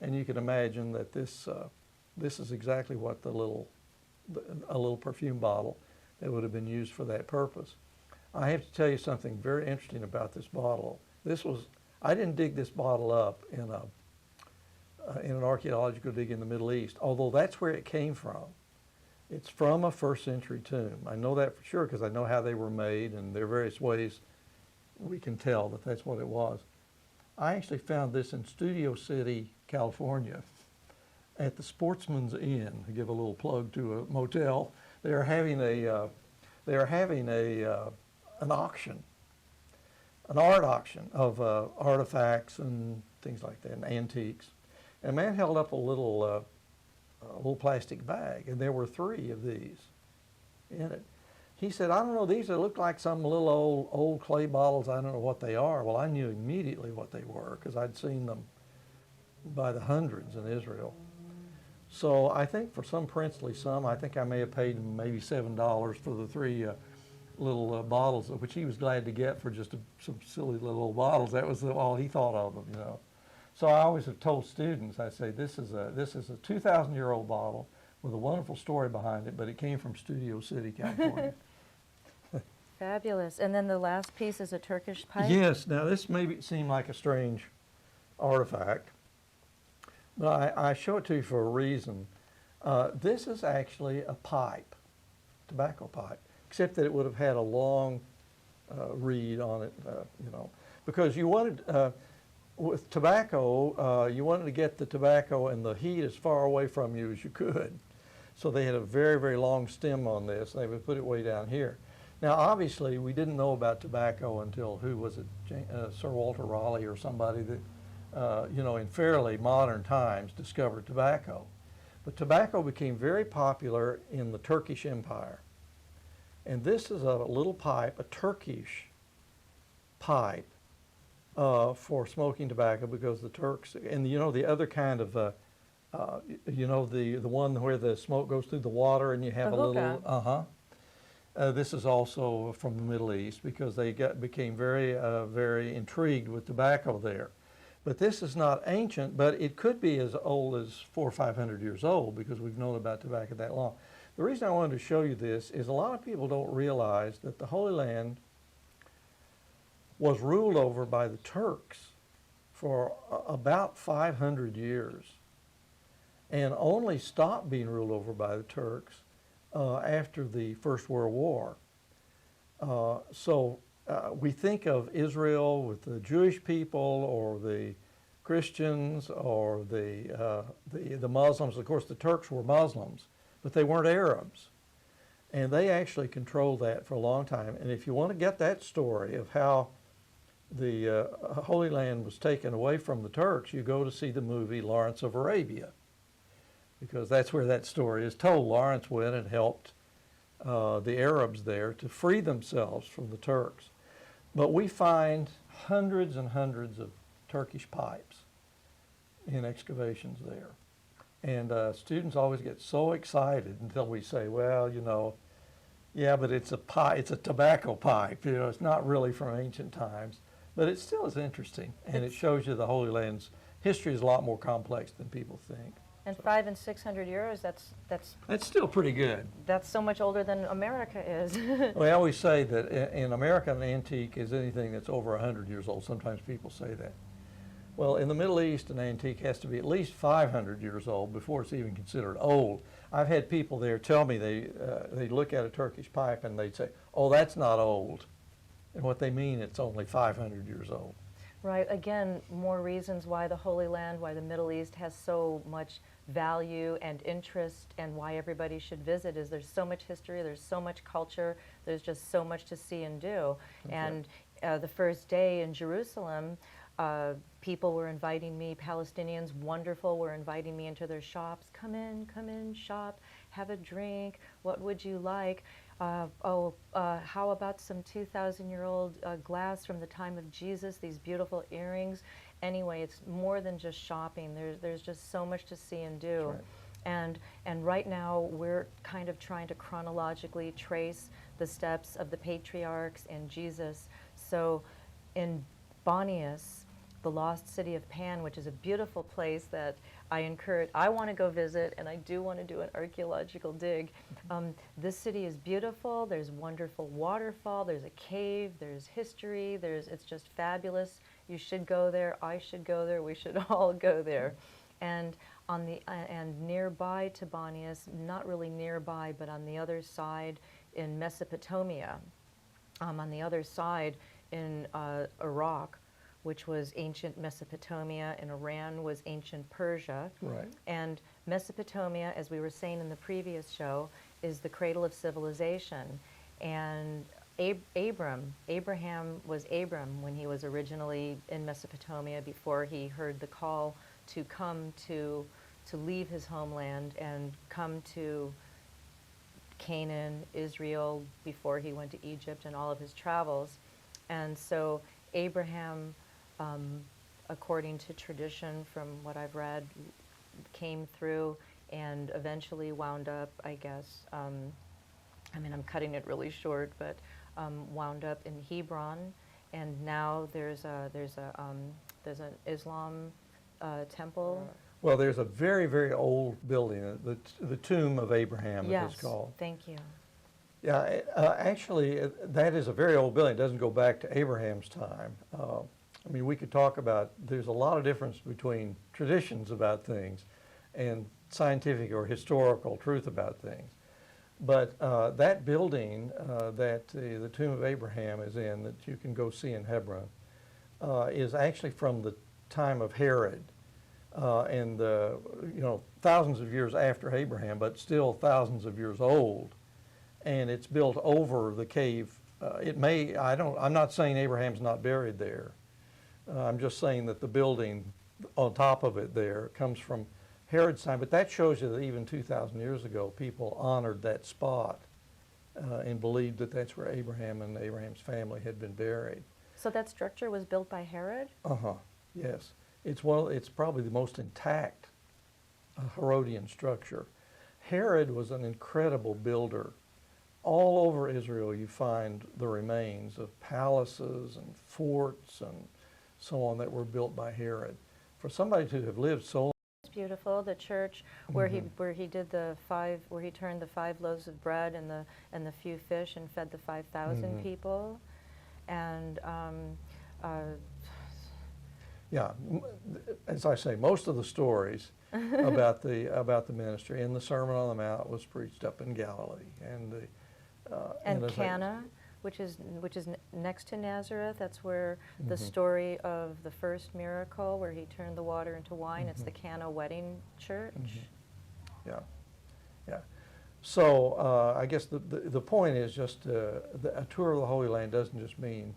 And you can imagine that this is exactly what a little perfume bottle that would have been used for that purpose. I have to tell you something very interesting about this bottle. I didn't dig this bottle up in an archaeological dig in the Middle East, although that's where it came from. It's from a first century tomb. I know that for sure because I know how they were made, and there are various ways we can tell that that's what it was. I actually found this in Studio City, California, at the Sportsman's Inn. I give a little plug to a motel. They are having an auction, an art auction of artifacts and things like that, and antiques. And a man held up a little plastic bag, and there were 3 of these in it. He said, "I don't know, these look like some little old clay bottles. I don't know what they are." Well, I knew immediately what they were because I'd seen them by the hundreds in Israel. So I think for some princely sum, I think I may have paid him maybe $7 for the 3 little bottles, which he was glad to get for just some silly little old bottles. That was all he thought of them, you know. So I always have told students, I say, this is a 2,000-year-old bottle with a wonderful story behind it, but it came from Studio City, California. Fabulous. And then the last piece is a Turkish pipe? Yes. Now, this may seem like a strange artifact, but I show it to you for a reason. This is actually a pipe, tobacco pipe, except that it would have had a long reed on it, you know, because you wanted, with tobacco, you wanted to get the tobacco and the heat as far away from you as you could. So they had a very, very long stem on this. They would put it way down here. Now, obviously, we didn't know about tobacco until, who was it, Sir Walter Raleigh or somebody that, you know, in fairly modern times discovered tobacco. But tobacco became very popular in the Turkish Empire. And this is a little pipe, a Turkish pipe for smoking tobacco, because the Turks, and you know, the other kind of, you know, the one where the smoke goes through the water and you have a little, this is also from the Middle East because they became very, very intrigued with tobacco there. But this is not ancient, but it could be as old as 400 or 500 years old because we've known about tobacco that long. The reason I wanted to show you this is a lot of people don't realize that the Holy Land was ruled over by the Turks for about 500 years and only stopped being ruled over by the Turks after the First World War. So we think of Israel with the Jewish people or the Christians or the Muslims. Of course, the Turks were Muslims, but they weren't Arabs. And they actually controlled that for a long time. And if you want to get that story of how the Holy Land was taken away from the Turks, you go to see the movie Lawrence of Arabia, because that's where that story is told. Lawrence went and helped the Arabs there to free themselves from the Turks. But we find hundreds and hundreds of Turkish pipes in excavations there. And students always get so excited until we say, well, you know, yeah, but it's a pipe, it's a tobacco pipe. You know, it's not really from ancient times, but it still is interesting. And it shows you the Holy Land's history is a lot more complex than people think. And 500 and 600 years, that's still pretty good. That's so much older than America is. We always say that in America, an antique is anything that's over 100 years old. Sometimes people say that. Well, in the Middle East, an antique has to be at least 500 years old before it's even considered old. I've had people there tell me they look at a Turkish pipe and they'd say, oh, that's not old. And what they mean, it's only 500 years old. Right. Again, more reasons why the Holy Land, why the Middle East has so much value and interest, and why everybody should visit is there's so much history, there's so much culture, there's just so much to see and do. Okay. And the first day in Jerusalem, people were inviting me, Palestinians, wonderful, were inviting me into their shops. Come in, shop, have a drink, what would you like? How about some 2,000-year-old glass from the time of Jesus, these beautiful earrings? Anyway, it's more than just shopping. There's just so much to see and do. Right. And right now, we're kind of trying to chronologically trace the steps of the patriarchs and Jesus. So in Banias, the lost city of Pan, which is a beautiful place that I want to go visit, and I do want to do an archaeological dig. This city is beautiful. There's wonderful waterfall. There's a cave. There's history. It's just fabulous. You should go there. I should go there. We should all go there. And and nearby to Banias, not really nearby, but on the other side in Mesopotamia, on the other side in Iraq, which was ancient Mesopotamia, and Iran was ancient Persia. Right. And Mesopotamia, as we were saying in the previous show, is the cradle of civilization. And Abraham was Abram when he was originally in Mesopotamia, before he heard the call to come to leave his homeland and come to Canaan, Israel, before he went to Egypt and all of his travels. And so Abraham, according to tradition from what I've read, came through and eventually wound up, I guess, I mean, I'm cutting it really short, but wound up in Hebron, and now there's an Islam temple. Well, there's a very, very old building, the Tomb of Abraham, Yes, it is called. thank you. Yeah, actually, that is a very old building. It doesn't go back to Abraham's time. I mean, we could talk about, there's a lot of difference between traditions about things and scientific or historical truth about things. But that building that the Tomb of Abraham is in, that you can go see in Hebron, is actually from the time of Herod. And thousands of years after Abraham, but still thousands of years old. And it's built over the cave. I'm not saying Abraham's not buried there. I'm just saying that the building on top of it there comes from Herod's time. But that shows you that even 2,000 years ago, people honored that spot and believed that that's where Abraham and Abraham's family had been buried. So that structure was built by Herod? Uh-huh, yes. It's probably the most intact Herodian structure. Herod was an incredible builder. All over Israel you find the remains of palaces and forts and so on that were built by Herod. For somebody to have lived so long. It's beautiful. The church where he did where he turned the 5 loaves of bread and the few fish and fed the 5,000 people, and yeah, as I say, most of the stories about the ministry and the Sermon on the Mount was preached up in Galilee, and Cana, which is next to Nazareth. That's where the story of the first miracle, where he turned the water into wine. It's the Cana wedding church. Yeah, yeah. So I guess the point is just a tour of the Holy Land doesn't just mean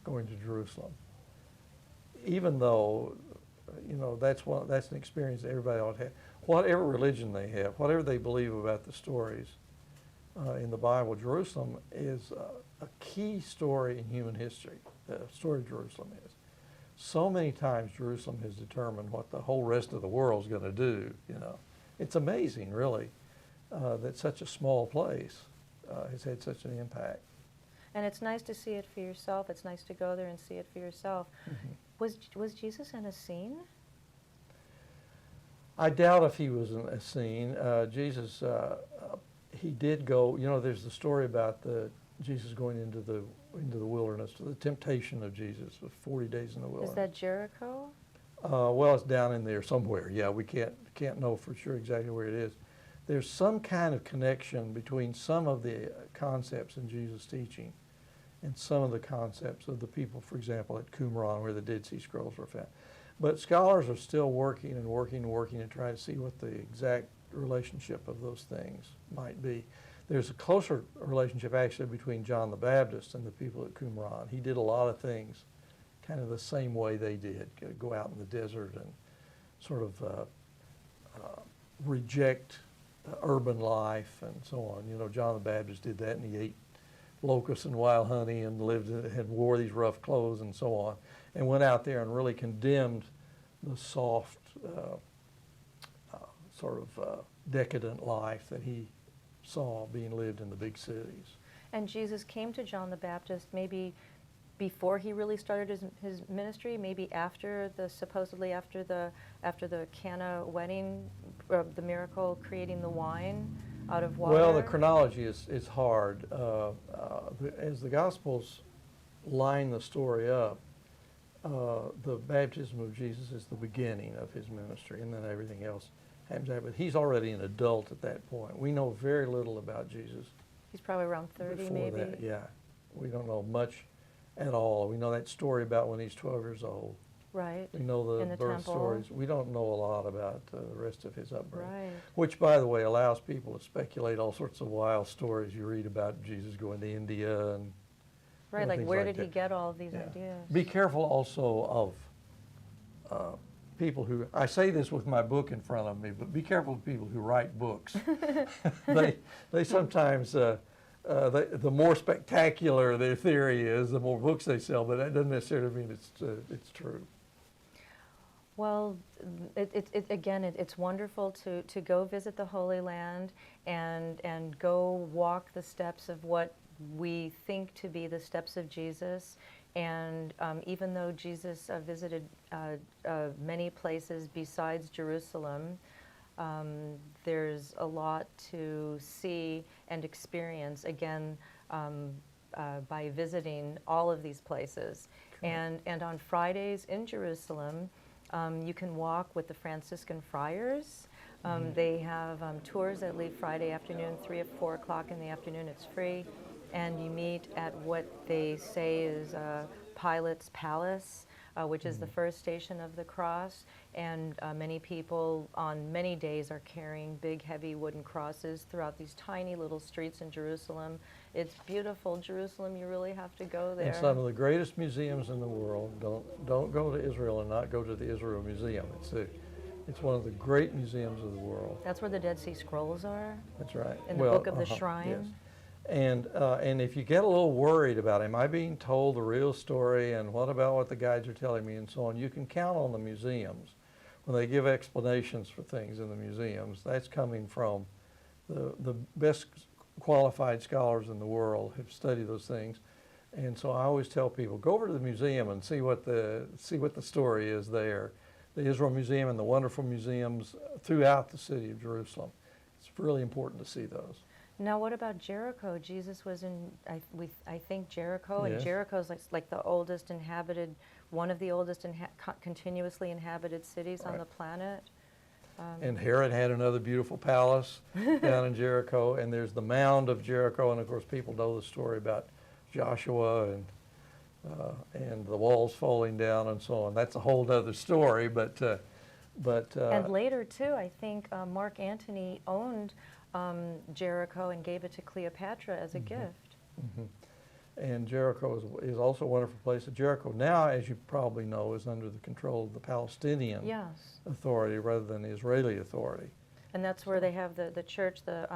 going to Jerusalem. Even though, that's an experience that everybody ought to have. Whatever religion they have, whatever they believe about the stories in the Bible, Jerusalem is a key story in human history. The story of Jerusalem is. So many times Jerusalem has determined what the whole rest of the world is going to do. It's amazing, really, that such a small place has had such an impact. And it's nice to see it for yourself. It's nice to go there and see it for yourself. Was Jesus in a scene? I doubt if he was in a scene. Jesus, he did go. There's the story about Jesus going into the wilderness, to the temptation of Jesus, with 40 days in the wilderness. Is that Jericho? Well, it's down in there somewhere. Yeah, we can't know for sure exactly where it is. There's some kind of connection between some of the concepts in Jesus' teaching and some of the concepts of the people, for example, at Qumran, where the Dead Sea Scrolls were found. But scholars are still working to try to see what the exact relationship of those things might be. There's a closer relationship actually between John the Baptist and the people at Qumran. He did a lot of things kind of the same way they did, go out in the desert and sort of reject urban life and so on. John the Baptist did that, and he ate locusts and wild honey and wore these rough clothes and so on, and went out there and really condemned the soft, sort of decadent life that he saw being lived in the big cities. And Jesus came to John the Baptist maybe before he really started his ministry, maybe supposedly after the Cana wedding, the miracle creating the wine out of water? Well, the chronology is hard. As the Gospels line the story up, the baptism of Jesus is the beginning of his ministry, and then everything else happens after. But he's already an adult at that point. We know very little about Jesus. He's probably around 30, before maybe. that, yeah. We don't know much at all. We know that story about when he's 12 years old. Right. We know In the the birth temple. stories. We don't know a lot about the rest of his upbringing. Right. Which, by the way, allows people to speculate all sorts of wild stories you read about Jesus going to India and Right, like things where like did he that. get all of these Yeah. ideas? Be careful also of people who, I say this with my book in front of me, but be careful of people who write books. They sometimes, the more spectacular their theory is, the more books they sell, but that doesn't necessarily mean it's true. Well, it's wonderful to go visit the Holy Land and go walk the steps of what we think to be the steps of Jesus. And even though Jesus visited many places besides Jerusalem, there's a lot to see and experience, again, by visiting all of these places. Okay. And on Fridays in Jerusalem, you can walk with the Franciscan friars. They have tours that leave Friday afternoon, 3 or 4 o'clock in the afternoon. It's free. And you meet at what they say is Pilate's Palace, which is the first station of the cross. And many people on many days are carrying big, heavy wooden crosses throughout these tiny little streets in Jerusalem. It's beautiful. Jerusalem, you really have to go there. And some of the greatest museums in the world, don't go to Israel and not go to the Israel Museum. It's one of the great museums of the world. That's where the Dead Sea Scrolls are? That's right. In the Book of the Shrine? Yes. And if you get a little worried about, am I being told the real story, and what about what the guides are telling me and so on, you can count on the museums. When they give explanations for things in the museums, that's coming from the best qualified scholars in the world who've studied those things. And so I always tell people, go over to the museum and see what the story is there. The Israel Museum and the wonderful museums throughout the city of Jerusalem. It's really important to see those. Now, what about Jericho? Jesus was in, I think, Jericho, and Yes. Jericho's like the oldest inhabited, one of the oldest continuously inhabited cities on Right. the planet. And Herod had another beautiful palace down in Jericho, and there's the mound of Jericho, and of course people know the story about Joshua and the walls falling down and so on. That's a whole other story, but And later, too, I think Mark Antony owned Jericho and gave it to Cleopatra as a gift. And Jericho is also a wonderful place. Jericho now, as you probably know, is under the control of the Palestinian Yes. Authority rather than the Israeli Authority. And that's where they have the church, there's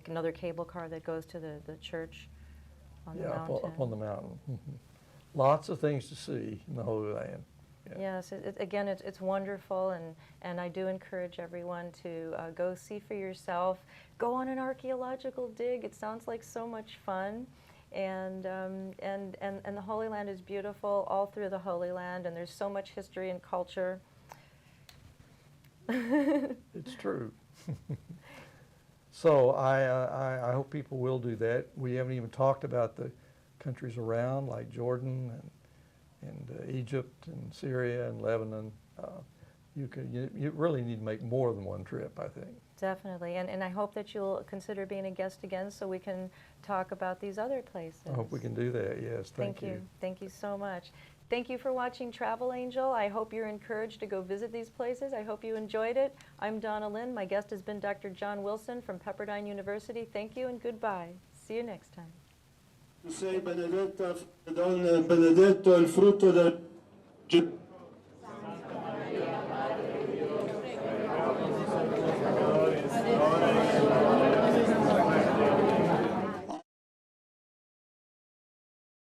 another cable car that goes to the church on the mountain. Up on the mountain. Lots of things to see in the Holy Land. Yeah. Yes, again, it's wonderful, and I do encourage everyone to go see for yourself. Go on an archaeological dig. It sounds like so much fun, and the Holy Land is beautiful all through the Holy Land, and there's so much history and culture. It's true. So I hope people will do that. We haven't even talked about the countries around, like Jordan and Egypt and Syria and Lebanon. You really need to make more than one trip, I think. Definitely, and I hope that you'll consider being a guest again so we can talk about these other places. I hope we can do that, yes. Thank you. Thank you so much. Thank you for watching Travel Angel. I hope you're encouraged to go visit these places. I hope you enjoyed it. I'm Donna Lynn. My guest has been Dr. John Wilson from Pepperdine University. Thank you and goodbye. See you next time. Sei benedetta, Donna, benedetto il frutto del